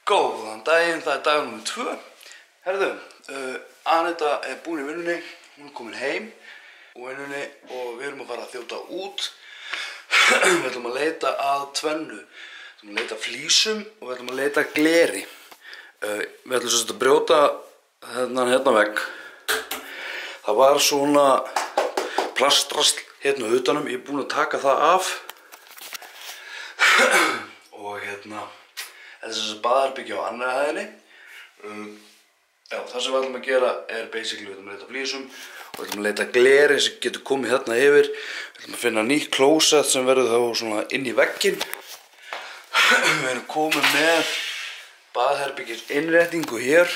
Góðan daginn, það dag nr. 2. Herðu, Anita búin í vinnunni, hún komin heim úr vinnunni og við erum að fara að þjóta út. Við ætlum að leita að tvennu. Við ætlum að leita að flísum og við ætlum að leita að gleri. Við ætlum svo að brjóta hérna vegg. Það var svona plastrasl hérna utanum, ég er búin að taka það af. Og þetta er þessi baðherbergi á annarri hæðinni. Það sem við ætlum að gera er basically við ætlum að leita flísum og við ætlum að leita gleri sem getur komið hérna yfir. Við ætlum að finna nýtt klósett sem verður þá svona inn í vegginn. Við erum komið með baðherbergis innréttingu hér.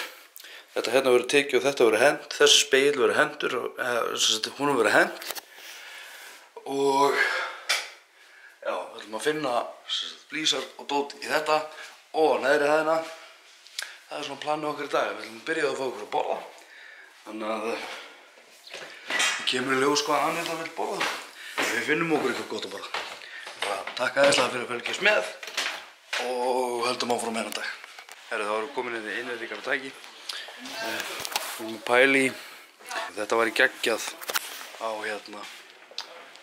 Þetta hérna verður tekið og þetta verður hent. Þessi spegill verður hentur og hún verður hent. Og við ætlum að finna flísar og dót í þetta og neðri hæðina. Það er svona planið okkar í dag. Við ætlum að byrja að fá okkur að borða. Þannig að við kemur í ljós hvað Anita vill borða. Við finnum okkur eitthvað gott að borða. Bara takk aðeinslega fyrir að fylgjast með og höldum áfram hennan dag. Herru, þá erum við komin inn í innréttingar tæki. Við erum að pæla í. Þetta var í geggjað á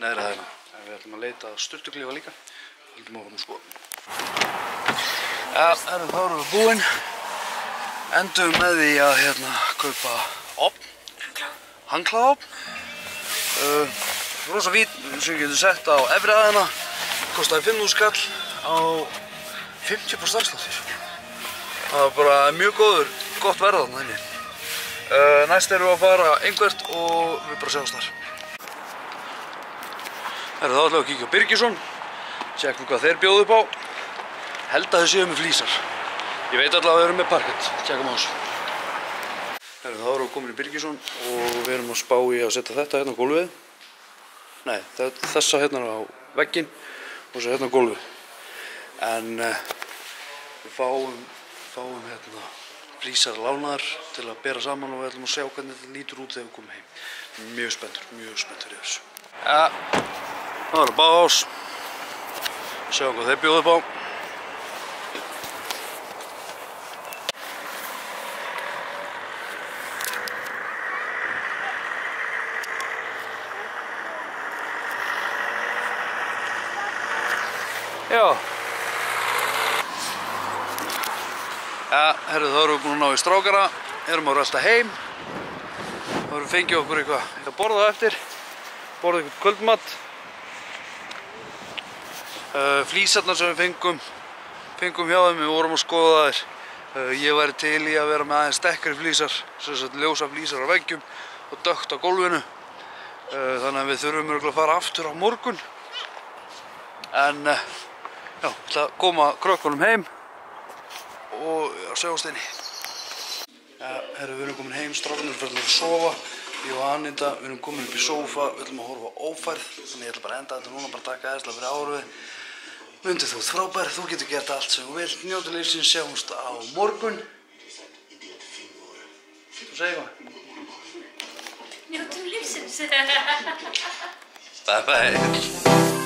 neðri hæðina. Við ætlum að leita að sturtuklefa líka. Höldum áfram að skoða. Herru, þá erum við búin. Endum með því að kaupa ofn, handklæðaofn. Rosa vít sem við getum sett á efri hæðina. Kostaði 5.000 kall á 50% afsláttur. Það var bara mjög gott verð þarna inni. Næst erum við að fara einhvert og við bara sjáumst þar. Herru, þá ætlum við að kíkja á Birgisson. Tjekkum hvað þeir bjóðu upp á. Held að þau séu með flísar. Ég veit allavega að við erum með parkett. Tjekkum á þessu. Herru, þá erum við komin í Birgisson og við erum að spá í að setja þetta hérna á gólfið. Nei, þessa hérna á vegginn og svo hérna á gólfið. En við fáum flísar lánaðar til að bera saman og við ætlum að sjá hvernig þetta lítur út þegar við komum heim. Mjög spenntur í þessu. Það er Bauhaus. Sjáum hvað þeir bjóðu upp á. Herru, þá erum við búin að ná í strákara, erum að rölta heim. Þá erum við fengið okkur eitthvað að borða eftir, borða eitthvað kvöldmatt. Flísarnar sem við fengum hjá þeim, við vorum að skoða þær. Ég væri til í að vera með aðeins dekkari flísar, sem sagt ljósa flísar á veggjum og dökkt á gólfinu. Þannig að við þurfum örugglega að fara aftur á morgun. En ég ætla að koma krökkunum heim og sjáumst inni. Herru, við erum komin heim, strákarnir fyrir að sofa. Ég og Anita, við erum komin upp í sófa, við ætlum að horfa á ófærð. Þannig ég ætla bara að enda þetta núna, bara taka aðeinslega fyrir árið. Mundi, þú ert frábær, þú getur gert allt sem þú vilt. Njótu lífsins, sjáumst á morgun. Þú segir hvað? Njótum lífsins. Bye bye.